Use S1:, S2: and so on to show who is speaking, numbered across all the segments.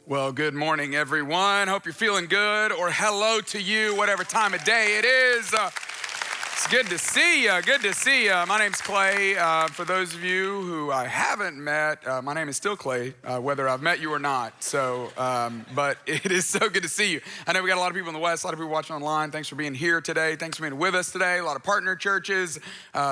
S1: Well, good morning, everyone. Hope you're feeling good, or hello to you, whatever time of day it is. It's good to see you. Good to see you. My name's Clay. For those of you who I haven't met, my name is still Clay, whether I've met you or not. So, but it is so good to see you. I know we got a lot of people in the West, a lot of people watching online. Thanks for being here today. Thanks for being with us today. A lot of partner churches,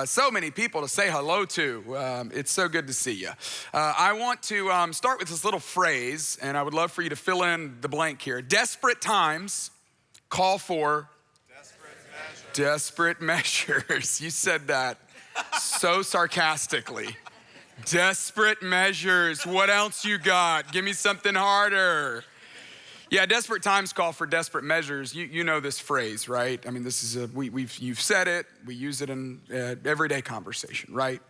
S1: so many people to say hello to. It's so good to see you. I want to start with this little phrase, and I would love for you to fill in the blank here. Desperate times call for desperate measures. You said that so sarcastically. Desperate measures. What else you got? Give me something harder. Yeah, desperate times call for desperate measures. You know this phrase, right? I mean, this is you've said it. We use it in everyday conversation, right?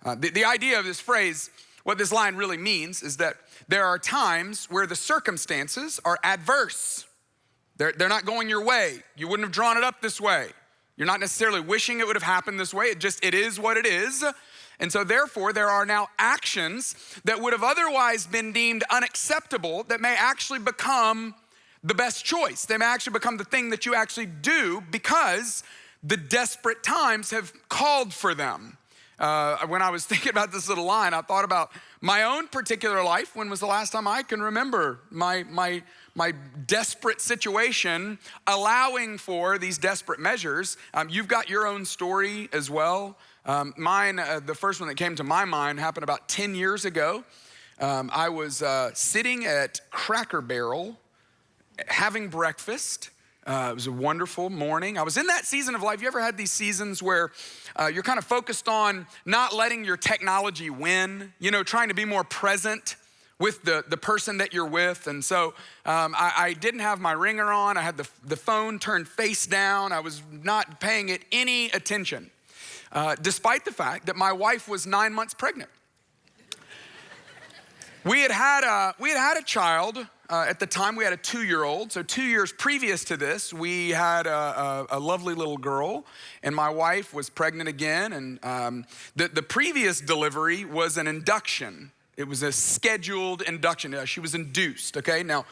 S1: The idea of this phrase, what this line really means, is that there are times where the circumstances are adverse. They're not going your way. You wouldn't have drawn it up this way. You're not necessarily wishing it would have happened this way. It is what it is. And so therefore, there are now actions that would have otherwise been deemed unacceptable that may actually become the best choice. They may actually become the thing that you actually do because the desperate times have called for them. When I was thinking about this little line, I thought about my own particular life. When was the last time I can remember my desperate situation allowing for these desperate measures? You've got your own story as well. Mine, the first one that came to my mind happened about 10 years ago. I was sitting at Cracker Barrel having breakfast. It was a wonderful morning. I was in that season of life. You ever had these seasons where you're kind of focused on not letting your technology win, trying to be more present with the person that you're with? And so I didn't have my ringer on. I had the phone turned face down. I was not paying it any attention, despite the fact that my wife was 9 months pregnant. We had a child. At the time, we had a 2-year-old. So 2 years previous to this, we had a lovely little girl, and my wife was pregnant again. And the previous delivery was an induction. It was a scheduled induction. She was induced, okay? Now,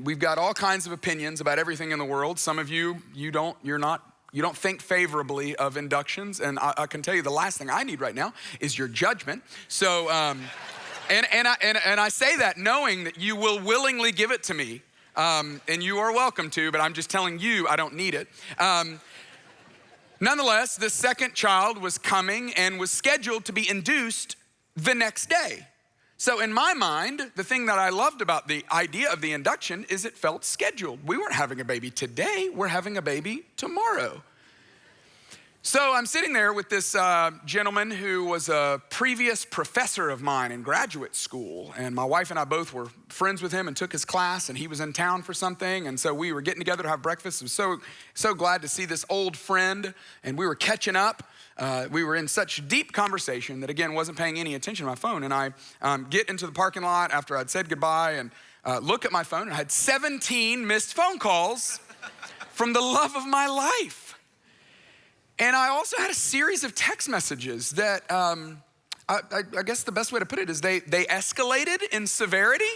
S1: we've got all kinds of opinions about everything in the world. Some of you don't think favorably of inductions. And I can tell you the last thing I need right now is your judgment. So, And I say that knowing that you will willingly give it to me, and you are welcome to, but I'm just telling you I don't need it. Nonetheless, the second child was coming and was scheduled to be induced the next day. So in my mind, the thing that I loved about the idea of the induction is it felt scheduled. We weren't having a baby today, we're having a baby tomorrow. So I'm sitting there with this gentleman who was a previous professor of mine in graduate school. And my wife and I both were friends with him and took his class, and he was in town for something. And so we were getting together to have breakfast. I was so glad to see this old friend, and we were catching up. We were in such deep conversation that, again, wasn't paying any attention to my phone. And I get into the parking lot after I'd said goodbye and look at my phone, and I had 17 missed phone calls from the love of my life. And I also had a series of text messages that I guess the best way to put it is they escalated in severity.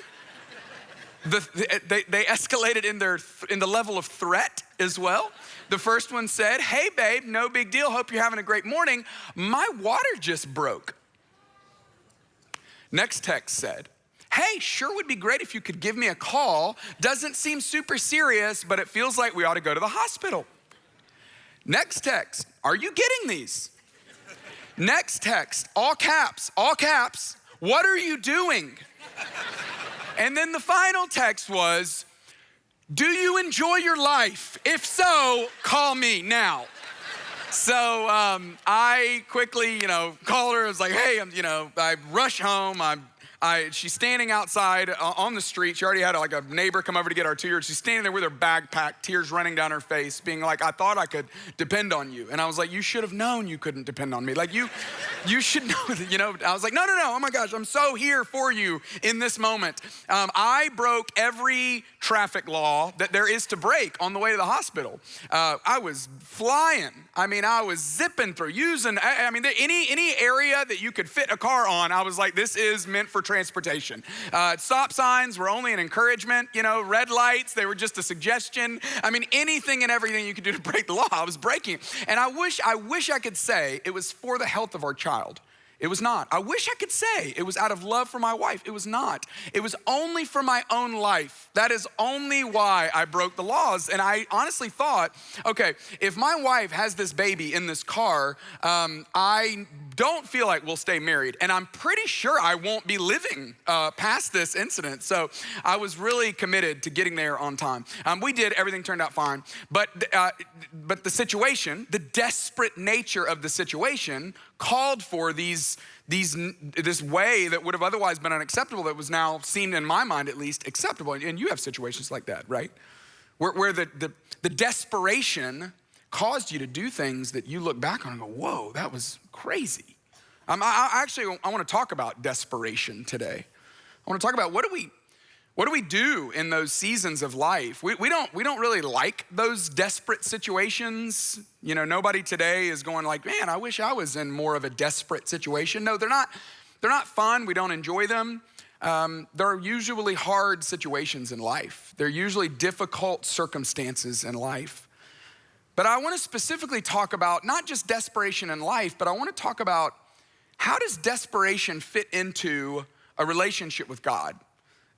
S1: They escalated in the level of threat as well. The first one said, "Hey babe, no big deal. Hope you're having a great morning. My water just broke." Next text said, "Hey, sure would be great if you could give me a call. Doesn't seem super serious, but it feels like we ought to go to the hospital." Next text, "Are you getting these?" Next text, all caps, "What are you doing?" And then the final text was, "Do you enjoy your life? If so, call me now." So I quickly, called her. I was like, "Hey, I rush home. She's standing outside on the street. She already had a neighbor come over to get our 2-year-old. She's standing there with her bag packed, tears running down her face, being like, "I thought I could depend on you." And I was like, "You should have known you couldn't depend on me. You should know that, I was like, no, oh my gosh, I'm so here for you in this moment." I broke every traffic law that there is to break on the way to the hospital. I was flying. I was zipping through, using, any area that you could fit a car on, I was like, this is meant for transportation. Stop signs were only an encouragement, red lights, they were just a suggestion. Anything and everything you could do to break the law, I was breaking. And I wish I could say it was for the health of our child. It was not. I wish I could say it was out of love for my wife. It was not. It was only for my own life. That is only why I broke the laws. And I honestly thought, okay, if my wife has this baby in this car, I don't feel like we'll stay married. And I'm pretty sure I won't be living past this incident. So I was really committed to getting there on time. We did, everything turned out fine. But the situation, the desperate nature of the situation called for this way that would have otherwise been unacceptable that was now seemed in my mind at least acceptable. And you have situations like that, right? Where the desperation caused you to do things that you look back on and go, whoa, that was crazy. I want to talk about desperation today. I want to talk about what do we do in those seasons of life? We don't really like those desperate situations. Nobody today is going like, man, I wish I was in more of a desperate situation. No, they're not fun. We don't enjoy them. They're usually hard situations in life. They're usually difficult circumstances in life. But I want to specifically talk about not just desperation in life, but I want to talk about how does desperation fit into a relationship with God?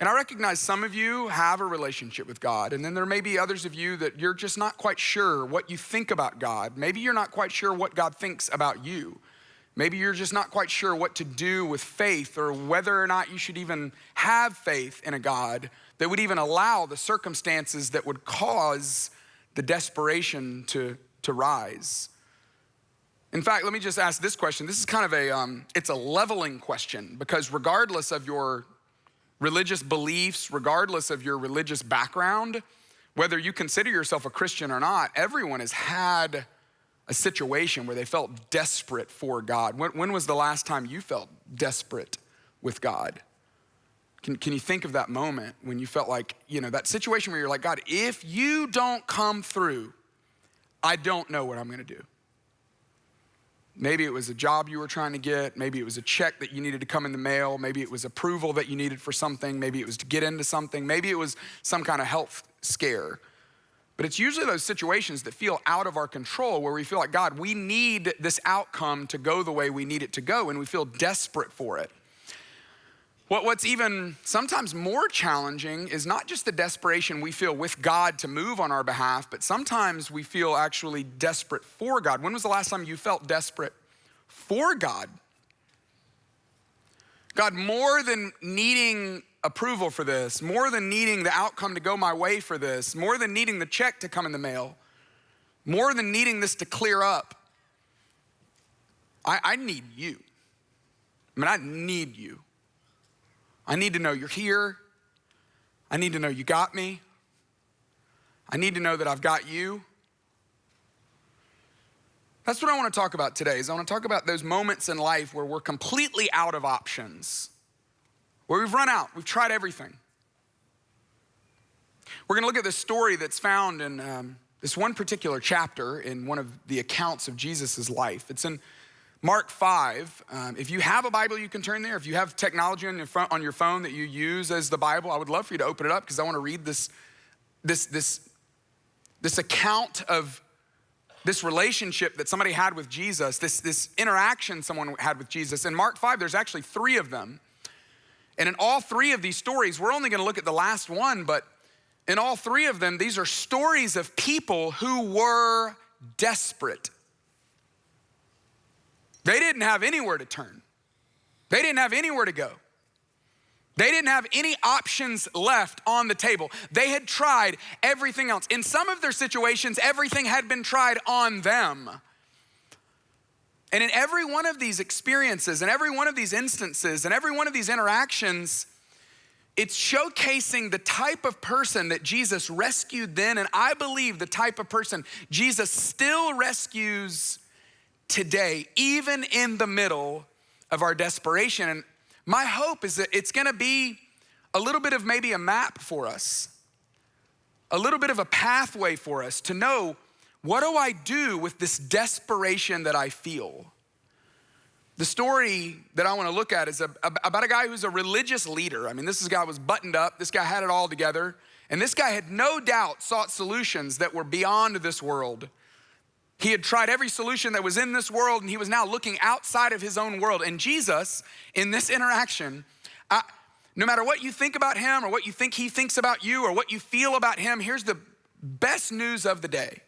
S1: And I recognize some of you have a relationship with God, and then there may be others of you that you're just not quite sure what you think about God. Maybe you're not quite sure what God thinks about you. Maybe you're just not quite sure what to do with faith or whether or not you should even have faith in a God that would even allow the circumstances that would cause the desperation to rise. In fact, let me just ask this question. This is kind of it's a leveling question, because regardless of your religious beliefs, regardless of your religious background, whether you consider yourself a Christian or not, everyone has had a situation where they felt desperate for God. When was the last time you felt desperate with God? Can you think of that moment when you felt like, that situation where you're like, God, if you don't come through, I don't know what I'm gonna do. Maybe it was a job you were trying to get. Maybe it was a check that you needed to come in the mail. Maybe it was approval that you needed for something. Maybe it was to get into something. Maybe it was some kind of health scare. But it's usually those situations that feel out of our control where we feel like, God, we need this outcome to go the way we need it to go, and we feel desperate for it. What's even sometimes more challenging is not just the desperation we feel with God to move on our behalf, but sometimes we feel actually desperate for God. When was the last time you felt desperate for God? God, more than needing approval for this, more than needing the outcome to go my way for this, more than needing the check to come in the mail, more than needing this to clear up, I need you. I need you. I need to know you're here. I need to know you got me. I need to know that I've got you. That's what I want to talk about today. I want to talk about those moments in life where we're completely out of options, where we've run out, we've tried everything. We're going to look at this story that's found in this one particular chapter in one of the accounts of Jesus' life. It's in Mark 5, if you have a Bible, you can turn there. If you have technology on your phone that you use as the Bible, I would love for you to open it up because I want to read this account of this relationship that somebody had with Jesus, this interaction someone had with Jesus. In Mark 5, there's actually 3 of them. And in all 3 of these stories, we're only going to look at the last one, but in all 3 of them, these are stories of people who were desperate. They didn't have anywhere to turn. They didn't have anywhere to go. They didn't have any options left on the table. They had tried everything else. In some of their situations, everything had been tried on them. And in every one of these experiences, and every one of these instances, and every one of these interactions, it's showcasing the type of person that Jesus rescued then, and I believe the type of person Jesus still rescues today, even in the middle of our desperation. And my hope is that it's gonna be a little bit of maybe a map for us a little bit of a pathway for us to know, what do I do with this desperation that I feel? The story that I want to look at is about a guy who's a religious leader. I mean, this guy was buttoned up. This guy had it all together. And this guy had no doubt sought solutions that were beyond this world. He had tried every solution that was in this world, and he was now looking outside of his own world. And Jesus, in this interaction, no matter what you think about him or what you think he thinks about you or what you feel about him, here's the best news of the day,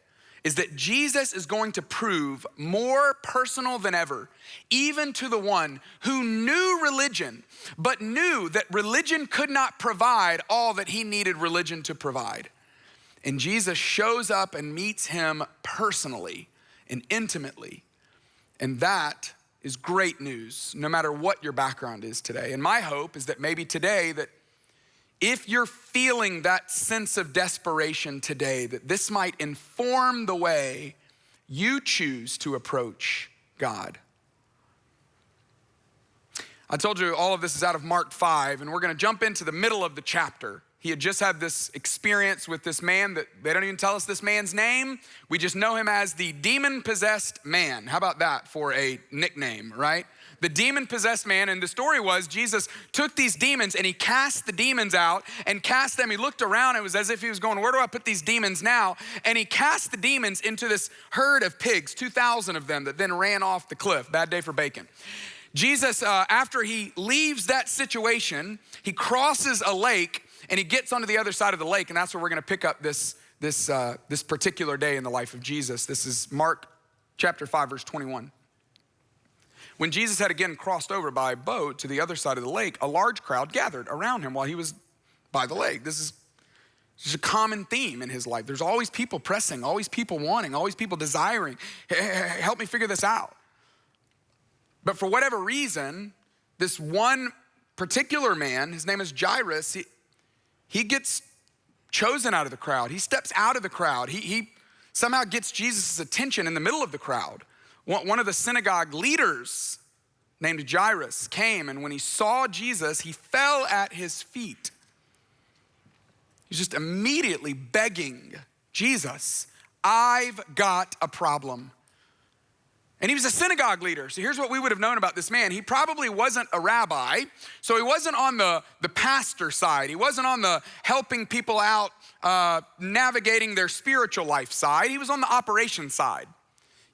S1: is that Jesus is going to prove more personal than ever, even to the one who knew religion, but knew that religion could not provide all that he needed religion to provide. And Jesus shows up and meets him personally and intimately. And that is great news, no matter what your background is today. And my hope is that maybe today, that if you're feeling that sense of desperation today, that this might inform the way you choose to approach God. I told you all of this is out of Mark 5, and we're gonna jump into the middle of the chapter. He had just had this experience with this man that they don't even tell us this man's name. We just know him as the Demon-Possessed Man. How about that for a nickname, right? The Demon-Possessed Man, and the story was Jesus took these demons and he cast the demons out and cast them. He looked around, it was as if he was going, where do I put these demons now? And he cast the demons into this herd of pigs, 2,000 of them, that then ran off the cliff. Bad day for bacon. Jesus, after he leaves that situation, he crosses a lake and he gets onto the other side of the lake, and that's where we're gonna pick up this particular day in the life of Jesus. This is Mark chapter 5, verse 21. When Jesus had again crossed over by boat to the other side of the lake, a large crowd gathered around him while he was by the lake. This is a common theme in his life. There's always people pressing, always people wanting, always people desiring. Hey, help me figure this out. But for whatever reason, this one particular man, his name is Jairus, he gets chosen out of the crowd. He steps out of the crowd. He somehow gets Jesus' attention in the middle of the crowd. One of the synagogue leaders named Jairus came, and when he saw Jesus, he fell at his feet. He's just immediately begging Jesus, I've got a problem. And he was a synagogue leader. So here's what we would have known about this man. He probably wasn't a rabbi, so he wasn't on the pastor side. He wasn't on the helping people out, navigating their spiritual life side. He was on the operation side.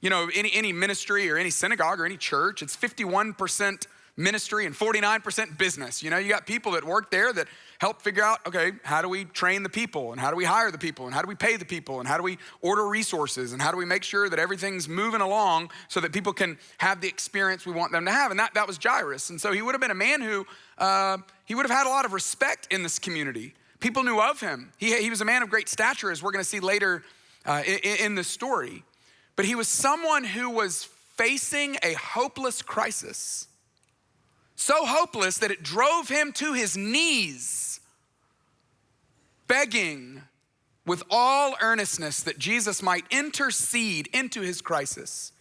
S1: You know, any ministry or any synagogue or any church, it's 51% ministry and 49% business. You know, you got people that work there that help figure out, okay, how do we train the people, and how do we hire the people, and how do we pay the people, and how do we order resources, and how do we make sure that everything's moving along so that people can have the experience we want them to have. And that was Jairus. And so he would have been a man who, he would have had a lot of respect in this community. People knew of him. He was a man of great stature, as we're gonna see later in the story. But he was someone who was facing a hopeless crisis. So hopeless that it drove him to his knees, begging with all earnestness that Jesus might intercede into his crisis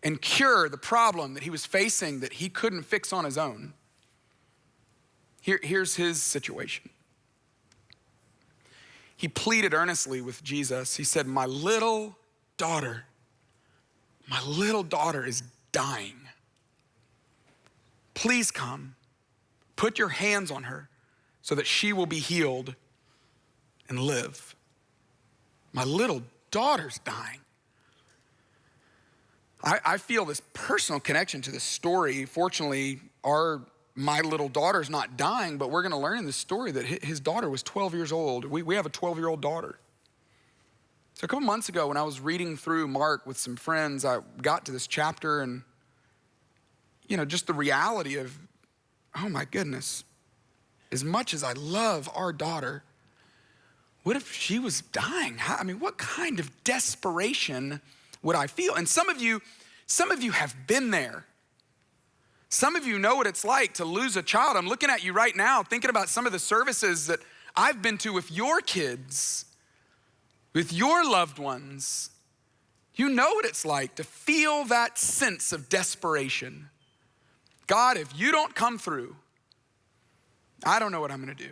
S1: and cure the problem that he was facing that he couldn't fix on his own. Here's his situation. He pleaded earnestly with Jesus. He said, my little daughter is dying. Please come, put your hands on her so that she will be healed and live. My little daughter's dying. I feel this personal connection to this story. Fortunately, my little daughter's not dying, but we're gonna learn in this story that his daughter was 12 years old. We have a 12-year-old daughter. So a couple months ago when I was reading through Mark with some friends, I got to this chapter and, you know, just the reality of, oh my goodness, as much as I love our daughter, what if she was dying? I mean, what kind of desperation would I feel? And some of you have been there. Some of you know what it's like to lose a child. I'm looking at you right now, thinking about some of the services that I've been to with your kids, with your loved ones. You know what it's like to feel that sense of desperation. God, if you don't come through, I don't know what I'm gonna do.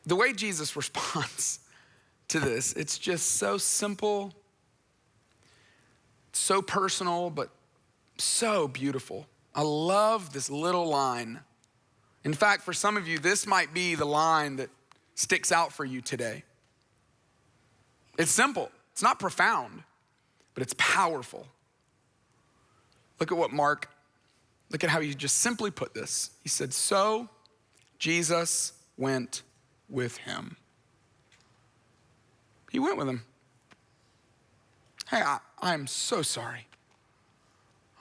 S1: the way Jesus responds to this, it's just so simple, so personal, but so beautiful. I love this little line. In fact, for some of you, this might be the line that sticks out for you today. It's simple. It's not profound, but it's powerful. Look at how he just simply put this. He said, so Jesus went with him. He went with him. Hey, I'm so sorry.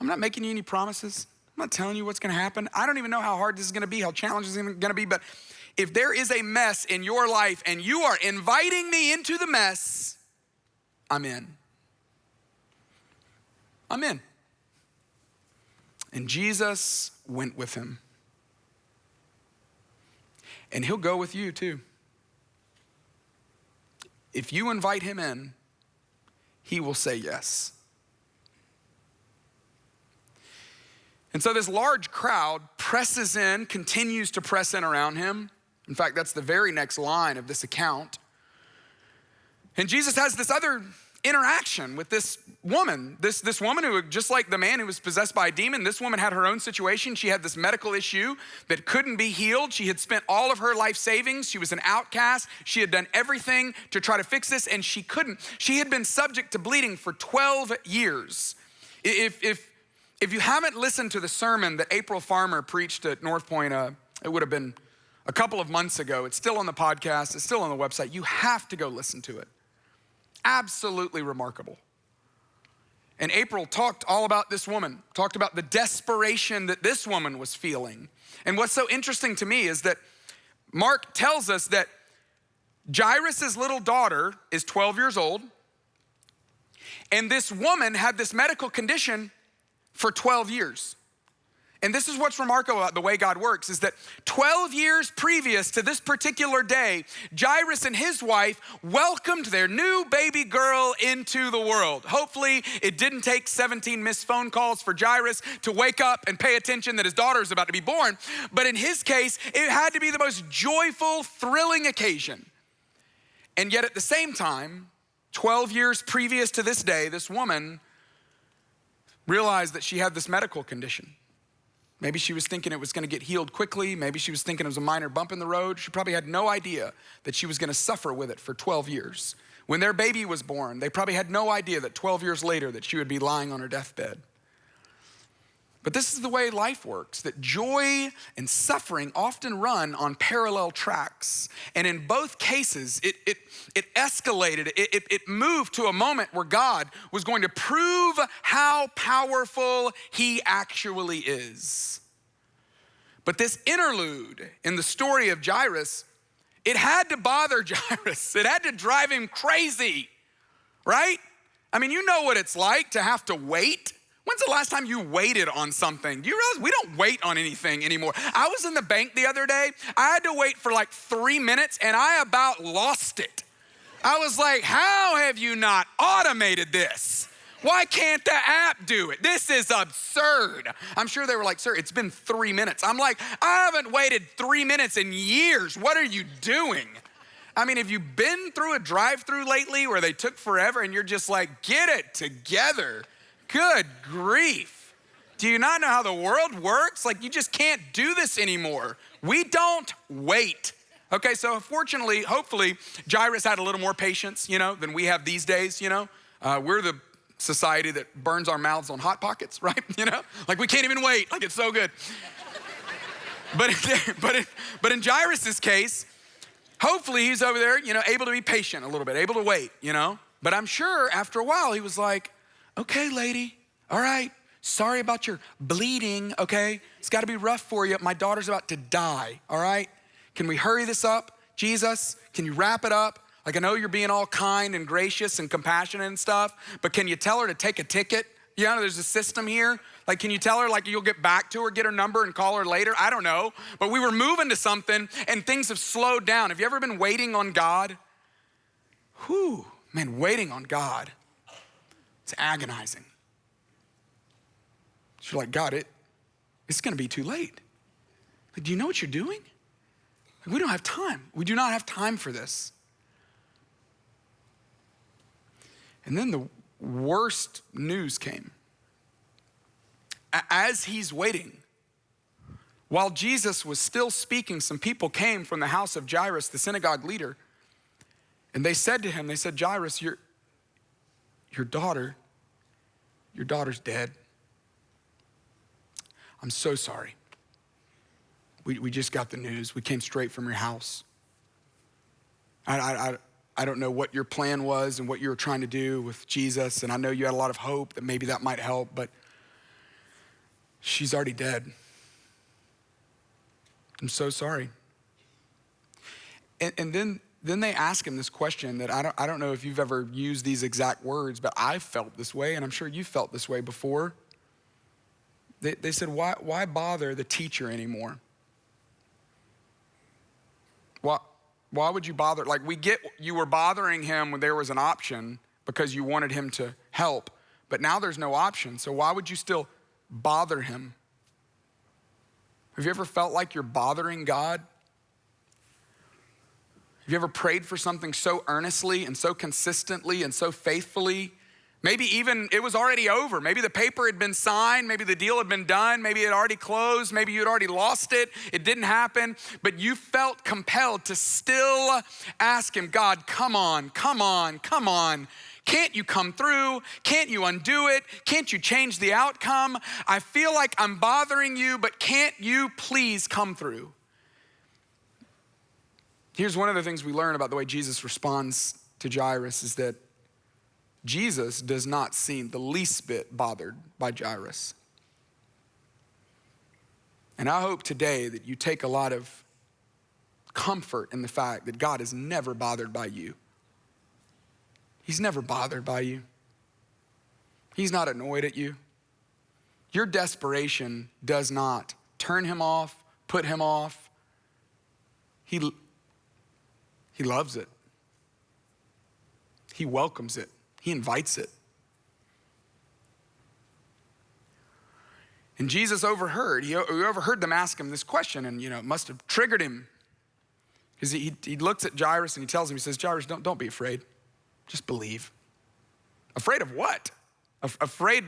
S1: I'm not making you any promises. I'm not telling you what's gonna happen. I don't even know how hard this is gonna be, how challenging this is gonna be, but if there is a mess in your life and you are inviting me into the mess, I'm in. I'm in. And Jesus went with him. And he'll go with you too. If you invite him in, he will say yes. And so this large crowd presses in, continues to press in around him. In fact, that's the very next line of this account. And Jesus has this other interaction with this woman. This woman who, just like the man who was possessed by a demon, this woman had her own situation. She had this medical issue that couldn't be healed. She had spent all of her life savings. She was an outcast. She had done everything to try to fix this, and she couldn't. She had been subject to bleeding for 12 years. If you haven't listened to the sermon that April Farmer preached at North Point, it would have been a couple of months ago. It's still on the podcast. It's still on the website. You have to go listen to it. Absolutely remarkable. And April talked all about this woman, talked about the desperation that this woman was feeling. And what's so interesting to me is that Mark tells us that Jairus' little daughter is 12 years old, and this woman had this medical condition for 12 years. And this is what's remarkable about the way God works, is that 12 years previous to this particular day, Jairus and his wife welcomed their new baby girl into the world. Hopefully, it didn't take 17 missed phone calls for Jairus to wake up and pay attention that his daughter is about to be born. But in his case, it had to be the most joyful, thrilling occasion. And yet at the same time, 12 years previous to this day, this woman realized that she had this medical condition. Maybe she was thinking it was gonna get healed quickly. Maybe she was thinking it was a minor bump in the road. She probably had no idea that she was gonna suffer with it for 12 years. When their baby was born, they probably had no idea that 12 years later that she would be lying on her deathbed. But this is the way life works, that joy and suffering often run on parallel tracks. And in both cases, it escalated, it moved to a moment where God was going to prove how powerful he actually is. But this interlude in the story of Jairus, it had to bother Jairus. It had to drive him crazy, right? I mean, you know what it's like to have to wait. When's the last time you waited on something? Do you realize we don't wait on anything anymore? I was in the bank the other day. I had to wait for like 3 minutes and I about lost it. I was like, how have you not automated this? Why can't the app do it? This is absurd. I'm sure they were like, sir, it's been 3 minutes. I'm like, I haven't waited 3 minutes in years. What are you doing? I mean, have you been through a drive-through lately where they took forever and you're just like, get it together? Good grief. Do you not know how the world works? Like, you just can't do this anymore. We don't wait. Okay, so fortunately, hopefully, Jairus had a little more patience, than we have these days, We're the society that burns our mouths on Hot Pockets, right? Like we can't even wait, like it's so good. But in Jairus' case, hopefully he's over there, able to be patient a little bit, able to wait, But I'm sure after a while he was like, okay, lady, all right, sorry about your bleeding, okay? It's gotta be rough for you. My daughter's about to die, all right? Can we hurry this up? Jesus, can you wrap it up? Like, I know you're being all kind and gracious and compassionate and stuff, but can you tell her to take a ticket? There's a system here. Like, can you tell her, like, you'll get back to her, get her number and call her later? I don't know, but we were moving to something and things have slowed down. Have you ever been waiting on God? Whew, man, waiting on God. It's agonizing. So you're like, God, it's gonna be too late. Like, do you know what you're doing? We don't have time. We do not have time for this. And then the worst news came. As he's waiting, while Jesus was still speaking, some people came from the house of Jairus, the synagogue leader, and they said to him, they said, Jairus, your daughter's dead. I'm so sorry. We just got the news. We came straight from your house. I don't know what your plan was and what you were trying to do with Jesus, and I know you had a lot of hope that maybe that might help, but she's already dead. I'm so sorry. And then they ask him this question that I don't know if you've ever used these exact words, but I've felt this way, and I'm sure you felt this way before. They said, why bother the teacher anymore? Why would you bother? Like, we get you were bothering him when there was an option because you wanted him to help, but now there's no option, so why would you still bother him? Have you ever felt like you're bothering God? Have you ever prayed for something so earnestly and so consistently and so faithfully? Maybe even it was already over. Maybe the paper had been signed. Maybe the deal had been done. Maybe it had already closed. Maybe you'd already lost it. It didn't happen. But you felt compelled to still ask him, God, come on, come on, come on. Can't you come through? Can't you undo it? Can't you change the outcome? I feel like I'm bothering you, but can't you please come through? Here's one of the things we learn about the way Jesus responds to Jairus is that Jesus does not seem the least bit bothered by Jairus. And I hope today that you take a lot of comfort in the fact that God is never bothered by you. He's never bothered by you. He's not annoyed at you. Your desperation does not turn him off, put him off. He loves it. He welcomes it. He invites it. And Jesus overheard. He overheard them ask him this question, and it must have triggered him. Because he looks at Jairus and he tells him, he says, Jairus, don't be afraid. Just believe. Afraid of what? Afraid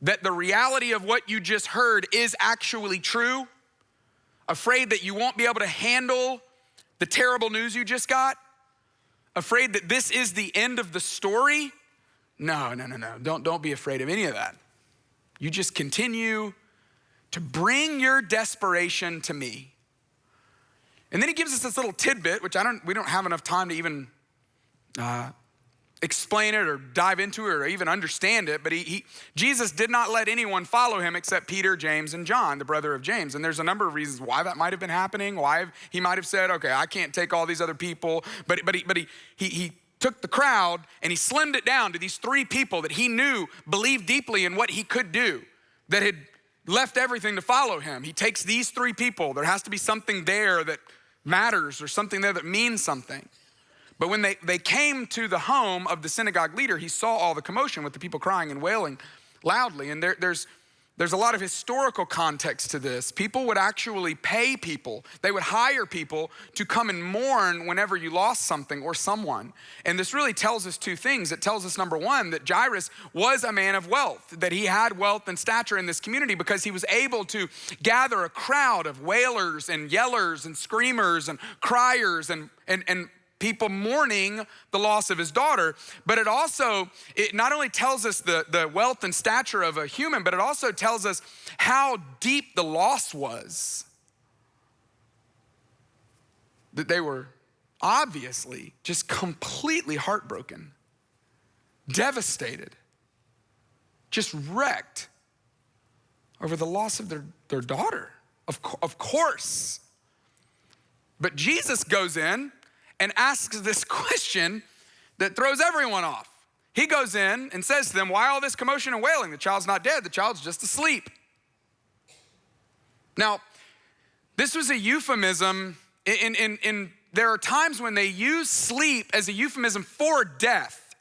S1: that the reality of what you just heard is actually true? Afraid that you won't be able to handle the terrible news you just got? Afraid that this is the end of the story? No. Don't be afraid of any of that. You just continue to bring your desperation to me. And then he gives us this little tidbit, which we don't have enough time to even explain it or dive into it or even understand it, but Jesus did not let anyone follow him except Peter, James, and John, the brother of James. And there's a number of reasons why that might have been happening, why he might have said, okay, I can't take all these other people, but he took the crowd and he slimmed it down to these three people that he knew believed deeply in what he could do, that had left everything to follow him. He takes these three people. There has to be something there that matters or something there that means something. But when they came to the home of the synagogue leader, he saw all the commotion with the people crying and wailing loudly. And there's a lot of historical context to this. People would actually pay people. They would hire people to come and mourn whenever you lost something or someone. And this really tells us two things. It tells us, number one, that Jairus was a man of wealth, that he had wealth and stature in this community because he was able to gather a crowd of wailers and yellers and screamers and criers and people mourning the loss of his daughter. But it not only tells us the wealth and stature of a human, but it also tells us how deep the loss was. That they were obviously just completely heartbroken, devastated, just wrecked over the loss of their daughter, of course. But Jesus goes in and asks this question that throws everyone off. He goes in and says to them, why all this commotion and wailing? The child's not dead, the child's just asleep. Now, this was a euphemism. There are times when they use sleep as a euphemism for death.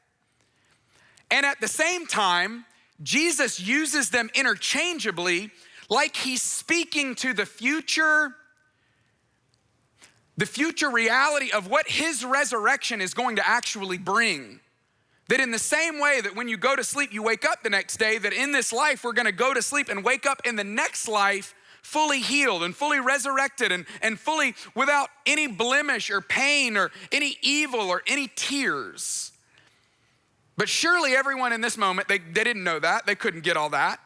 S1: And at the same time, Jesus uses them interchangeably, like he's speaking to the future the future reality of what his resurrection is going to actually bring. That in the same way that when you go to sleep, you wake up the next day, that in this life, we're gonna go to sleep and wake up in the next life fully healed and fully resurrected and fully without any blemish or pain or any evil or any tears. But surely everyone in this moment, they didn't know that. They couldn't get all that.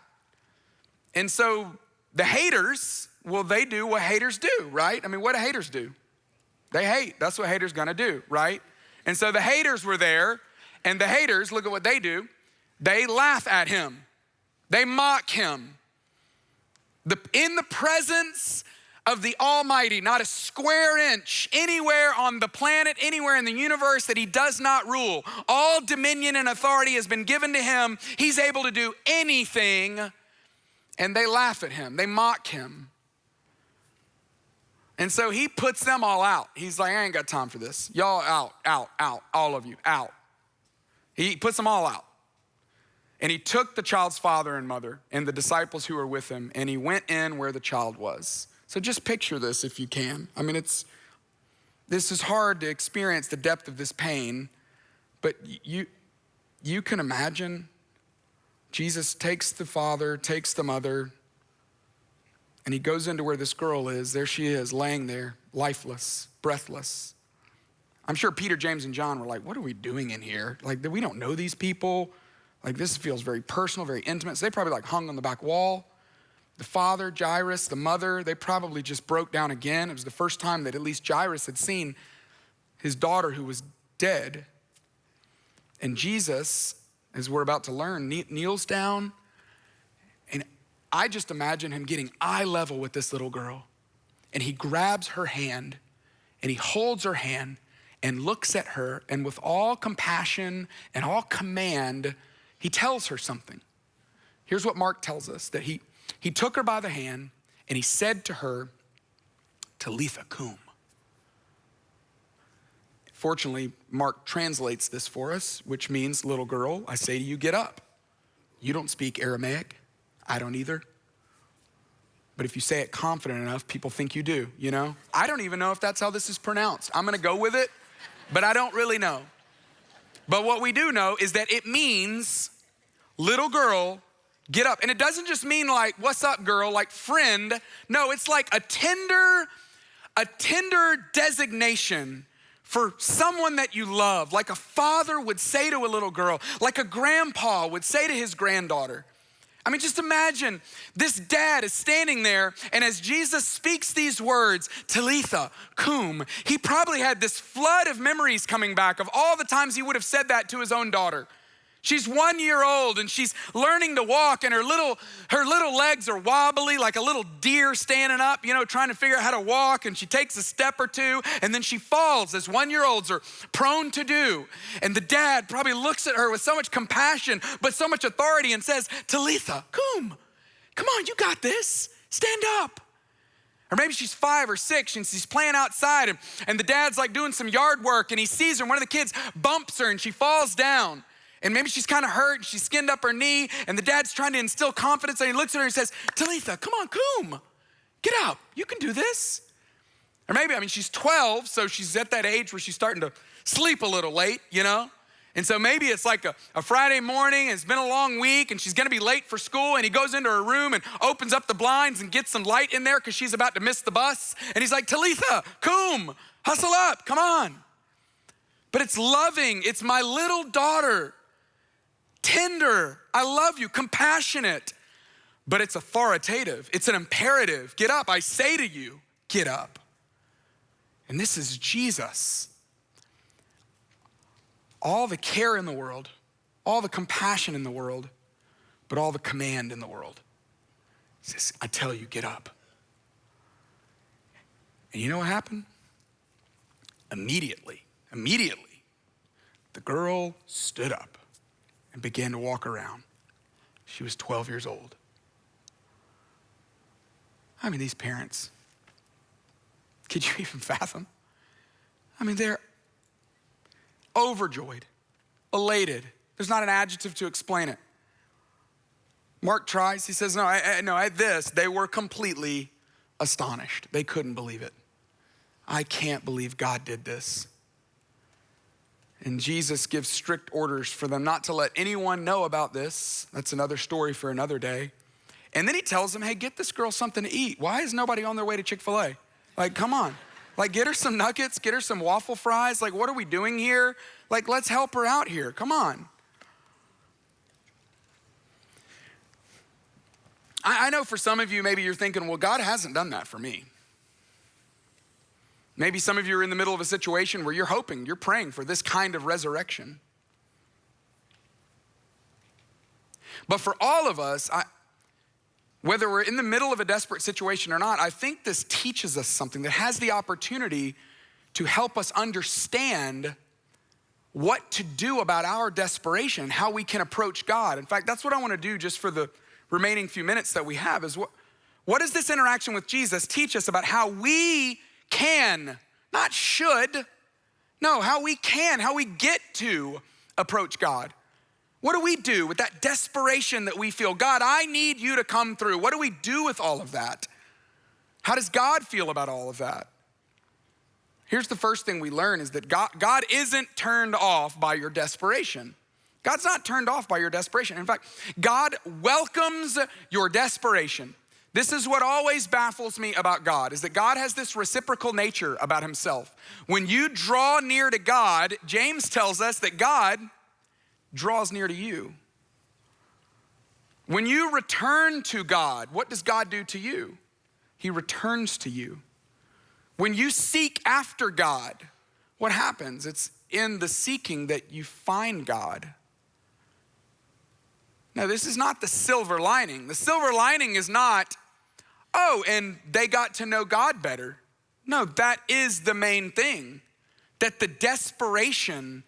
S1: And so the haters, well, they do what haters do, right? I mean, what do haters do? They hate. That's what haters gonna do, right? And so the haters were there, and the haters, look at what they do. They laugh at him. They mock him. In the presence of the Almighty, not a square inch anywhere on the planet, anywhere in the universe that he does not rule. All dominion and authority has been given to him. He's able to do anything, and they laugh at him. They mock him. And so he puts them all out. He's like, I ain't got time for this. Y'all out, all of you, out. He puts them all out. And he took the child's father and mother and the disciples who were with him, and he went in where the child was. So just picture this if you can. I mean, this is hard to experience the depth of this pain, but you can imagine Jesus takes the father, takes the mother, and he goes into where this girl is. There she is, laying there, lifeless, breathless. I'm sure Peter, James, and John were like, what are we doing in here? Like, we don't know these people. Like, this feels very personal, very intimate. So they probably like hung on the back wall. The father, Jairus, the mother, they probably just broke down again. It was the first time that at least Jairus had seen his daughter who was dead. And Jesus, as we're about to learn, kneels down. And I just imagine him getting eye level with this little girl. And he grabs her hand and he holds her hand and looks at her, and with all compassion and all command, he tells her something. Here's what Mark tells us, that he took her by the hand and he said to her, Talitha cum. Fortunately, Mark translates this for us, which means, little girl, I say to you, get up. You don't speak Aramaic. I don't either. But if you say it confident enough, people think you do, you know? I don't even know if that's how this is pronounced. I'm gonna go with it, but I don't really know. But what we do know is that it means, little girl, get up. And it doesn't just mean like, what's up, girl, like friend. No, it's like a tender designation for someone that you love, like a father would say to a little girl, like a grandpa would say to his granddaughter. I mean, just imagine this dad is standing there, and as Jesus speaks these words, Talitha cum, he probably had this flood of memories coming back of all the times he would have said that to his own daughter. She's 1 year old and she's learning to walk, and her little legs are wobbly like a little deer standing up, you know, trying to figure out how to walk, and she takes a step or two and then she falls, as 1 year olds are prone to do. And the dad probably looks at her with so much compassion but so much authority and says, Talitha cum, come on, you got this, stand up. Or maybe she's 5 or 6 and she's playing outside, and the dad's like doing some yard work, and he sees her and one of the kids bumps her and she falls down. And maybe she's kind of hurt and she's skinned up her knee, and the dad's trying to instill confidence, and he looks at her and says, Talitha, come on, cum, get up, you can do this. Or maybe, she's 12, so she's at that age where she's starting to sleep a little late, you know? And so maybe it's like a Friday morning, and it's been a long week, and she's gonna be late for school, and he goes into her room and opens up the blinds and gets some light in there because she's about to miss the bus. And he's like, Talitha, cum, hustle up, come on. But it's loving, it's my little daughter. Tender, I love you, compassionate, but it's authoritative. It's an imperative. Get up, I say to you, get up. And this is Jesus. All the care in the world, all the compassion in the world, but all the command in the world. He says, I tell you, get up. And you know what happened? Immediately, the girl stood up and began to walk around. She was 12 years old. These parents, could you even fathom? They're overjoyed, elated. There's not an adjective to explain it. Mark tries, he says, they were completely astonished. They couldn't believe it. I can't believe God did this. And Jesus gives strict orders for them not to let anyone know about this. That's another story for another day. And then he tells them, hey, get this girl something to eat. Why is nobody on their way to Chick-fil-A? Like, come on. Like, get her some nuggets, get her some waffle fries. Like, what are we doing here? Like, let's help her out here. Come on. I know for some of you, maybe you're thinking, well, God hasn't done that for me. Maybe some of you are in the middle of a situation where you're hoping, you're praying for this kind of resurrection. But for all of us, whether we're in the middle of a desperate situation or not, I think this teaches us something that has the opportunity to help us understand what to do about our desperation, how we can approach God. In fact, that's what I want to do just for the remaining few minutes that we have is what does this interaction with Jesus teach us about how we can, not should, no, how we get to approach God. What do we do with that desperation that we feel? God, I need you to come through. What do we do with all of that? How does God feel about all of that? Here's the first thing we learn is that God isn't turned off by your desperation. God's not turned off by your desperation. In fact, God welcomes your desperation. This is what always baffles me about God, is that God has this reciprocal nature about himself. When you draw near to God, James tells us that God draws near to you. When you return to God, what does God do to you? He returns to you. When you seek after God, what happens? It's in the seeking that you find God. Now, this is not the silver lining. The silver lining is not, oh, and they got to know God better. No, that is the main thing. That the desperation,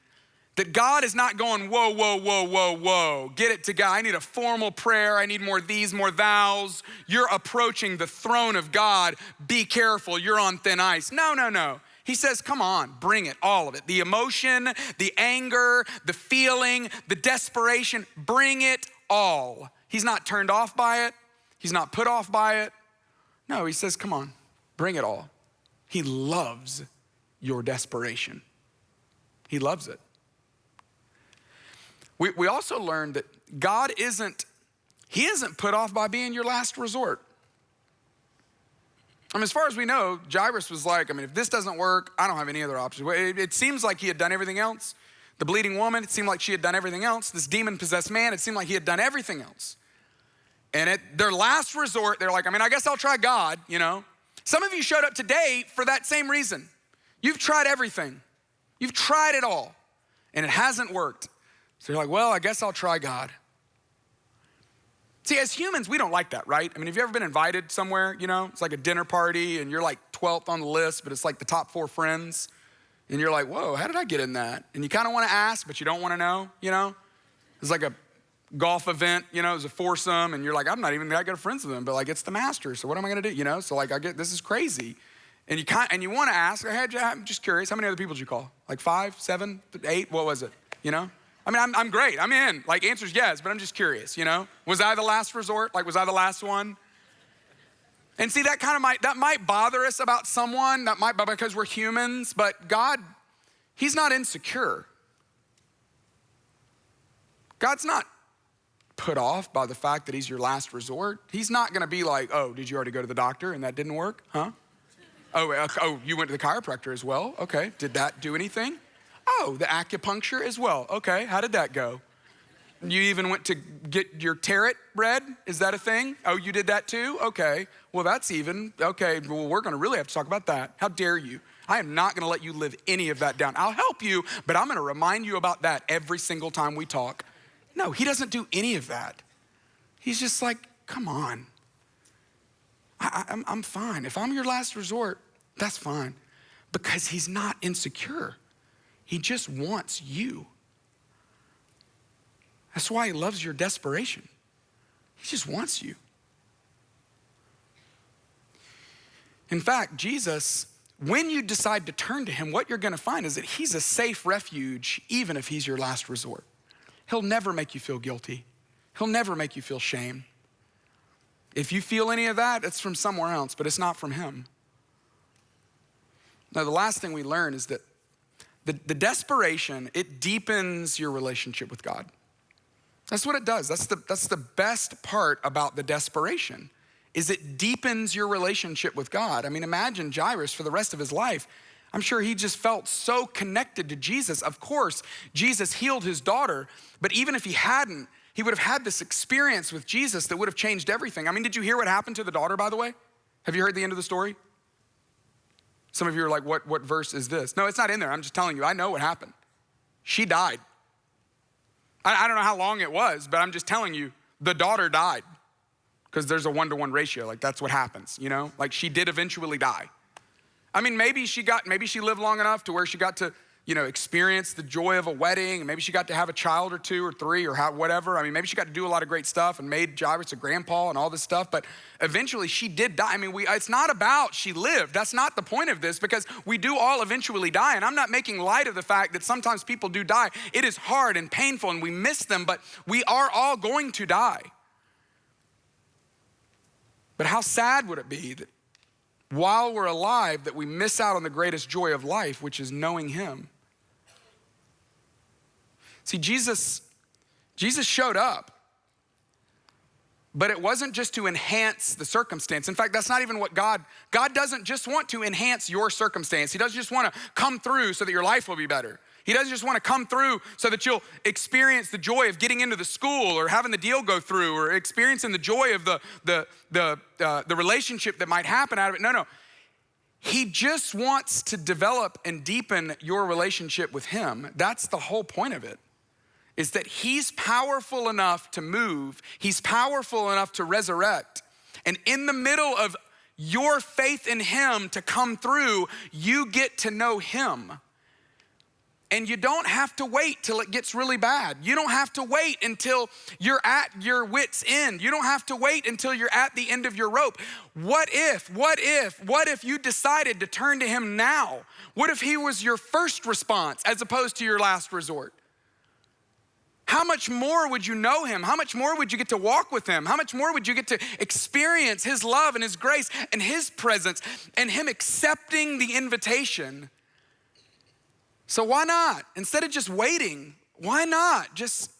S1: that God is not going, whoa, whoa, whoa, whoa, whoa. Get it to God. I need a formal prayer. I need more these, more thous. You're approaching the throne of God. Be careful. You're on thin ice. No, no, no. He says, come on, bring it, all of it. The emotion, the anger, the feeling, the desperation, bring it all. He's not turned off by it. He's not put off by it. No, he says, come on, bring it all. He loves your desperation. He loves it. We also learned that God isn't put off by being your last resort. I mean, as far as we know, Jairus was like, if this doesn't work, I don't have any other options. It seems like he had done everything else. The bleeding woman, it seemed like she had done everything else. This demon-possessed man, it seemed like he had done everything else. And at their last resort, they're like, I guess I'll try God, you know. Some of you showed up today for that same reason. You've tried everything. You've tried it all, and it hasn't worked. So you're like, well, I guess I'll try God. See, as humans, we don't like that, right? Have you ever been invited somewhere, you know? It's like a dinner party, and you're like 12th on the list, but it's like the top 4 friends. And you're like, whoa, how did I get in that? And you kind of want to ask, but you don't want to know, you know? It's like a golf event, you know, it's a foursome, and you're like, I'm not even that good of friends with them, but like, it's the master, so what am I going to do, you know? So like, this is crazy. And you want to ask, I'm just curious, how many other people did you call? Like 5, 7, 8, what was it, you know? I'm great, I'm in. Like, answer's yes, but I'm just curious, you know? Was I the last resort? Like, was I the last one? And see, that might bother us about someone, that might be because we're humans, but God, he's not insecure. God's not put off by the fact that he's your last resort. He's not gonna be like, oh, did you already go to the doctor and that didn't work, huh? Oh, you went to the chiropractor as well? Okay, did that do anything? Oh, the acupuncture as well. Okay, how did that go? You even went to get your tarot read? Is that a thing? Oh, you did that too? Okay, well that's even, okay, well we're gonna really have to talk about that. How dare you? I am not gonna let you live any of that down. I'll help you, but I'm gonna remind you about that every single time we talk. No, he doesn't do any of that. He's just like, come on. I'm fine. If I'm your last resort, that's fine. Because he's not insecure. He just wants you. That's why he loves your desperation. He just wants you. In fact, Jesus, when you decide to turn to him, what you're gonna find is that he's a safe refuge, even if he's your last resort. He'll never make you feel guilty. He'll never make you feel shame. If you feel any of that, it's from somewhere else, but it's not from him. Now, the last thing we learn is that the desperation, it deepens your relationship with God. That's what it does. That's the best part about the desperation, is it deepens your relationship with God. I mean, imagine Jairus for the rest of his life. I'm sure he just felt so connected to Jesus. Of course, Jesus healed his daughter, but even if he hadn't, he would have had this experience with Jesus that would have changed everything. I mean, did you hear what happened to the daughter, by the way? Have you heard the end of the story? Some of you are like, what verse is this? No, it's not in there. I'm just telling you, I know what happened. She died. I don't know how long it was, but I'm just telling you, the daughter died. Because there's a 1-to-1 ratio, like that's what happens, you know? Like she did eventually die. I mean, maybe she lived long enough to where she got to, experience the joy of a wedding. And maybe she got to have a child or 2 or 3 or whatever. I mean, maybe she got to do a lot of great stuff and made Jairus a grandpa and all this stuff. But eventually she did die. I mean, it's not about she lived. That's not the point of this, because we do all eventually die. And I'm not making light of the fact that sometimes people do die. It is hard and painful and we miss them, but we are all going to die. But how sad would it be that while we're alive that we miss out on the greatest joy of life, which is knowing him? See, Jesus showed up, but it wasn't just to enhance the circumstance. In fact, that's not even what God doesn't just want to enhance your circumstance. He doesn't just want to come through so that your life will be better. He doesn't just want to come through so that you'll experience the joy of getting into the school or having the deal go through or experiencing the joy of the relationship that might happen out of it. No. He just wants to develop and deepen your relationship with him. That's the whole point of it, is that he's powerful enough to move. He's powerful enough to resurrect. And in the middle of your faith in him to come through, you get to know him. And you don't have to wait till it gets really bad. You don't have to wait until you're at your wit's end. You don't have to wait until you're at the end of your rope. What if you decided to turn to him now? What if he was your first response as opposed to your last resort? How much more would you know him? How much more would you get to walk with him? How much more would you get to experience his love and his grace and his presence and him accepting the invitation? So why not? Instead of just waiting, why not just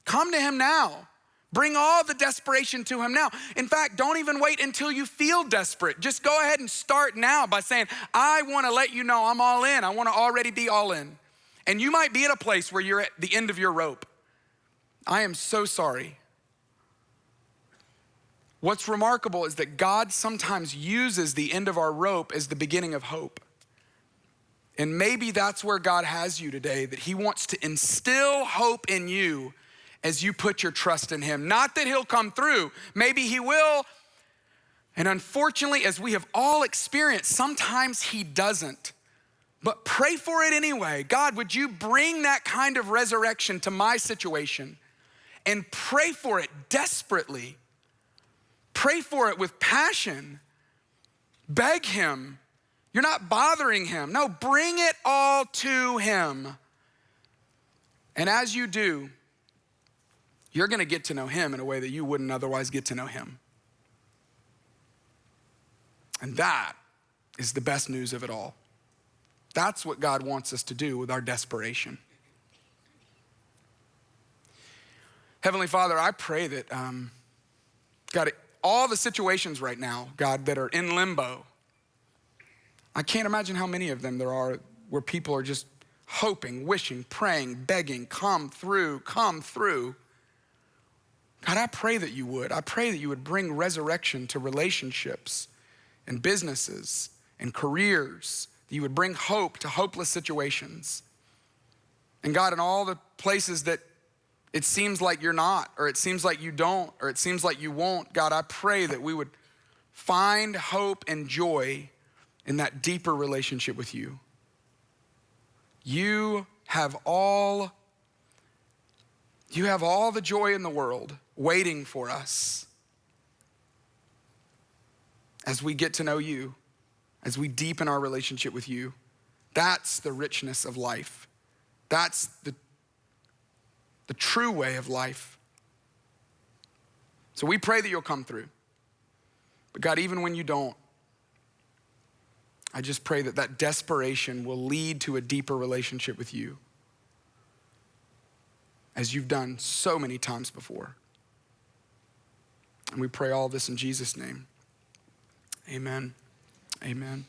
S1: come to him now? Bring all the desperation to him now. In fact, don't even wait until you feel desperate. Just go ahead and start now by saying, I want to let you know I'm all in. I want to already be all in. And you might be at a place where you're at the end of your rope. I am so sorry. What's remarkable is that God sometimes uses the end of our rope as the beginning of hope. And maybe that's where God has you today, that he wants to instill hope in you as you put your trust in him. Not that he'll come through, maybe he will. And unfortunately, as we have all experienced, sometimes he doesn't. But pray for it anyway. God, would you bring that kind of resurrection to my situation? And pray for it desperately. Pray for it with passion. Beg him. You're not bothering him. No, bring it all to him. And as you do, you're gonna get to know him in a way that you wouldn't otherwise get to know him. And that is the best news of it all. That's what God wants us to do with our desperation. Heavenly Father, I pray that, God, all the situations right now, God, that are in limbo, I can't imagine how many of them there are where people are just hoping, wishing, praying, begging, come through. God, I pray that you would. I pray that you would bring resurrection to relationships and businesses and careers, that you would bring hope to hopeless situations. And God, in all the places that it seems like you're not, or it seems like you don't, or it seems like you won't, God, I pray that we would find hope and joy in that deeper relationship with you. You have all the joy in the world waiting for us as we get to know you, as we deepen our relationship with you. That's the richness of life. That's the true way of life. So we pray that you'll come through. But God, even when you don't, I just pray that that desperation will lead to a deeper relationship with you, as you've done so many times before. And we pray all this in Jesus' name. Amen. Amen.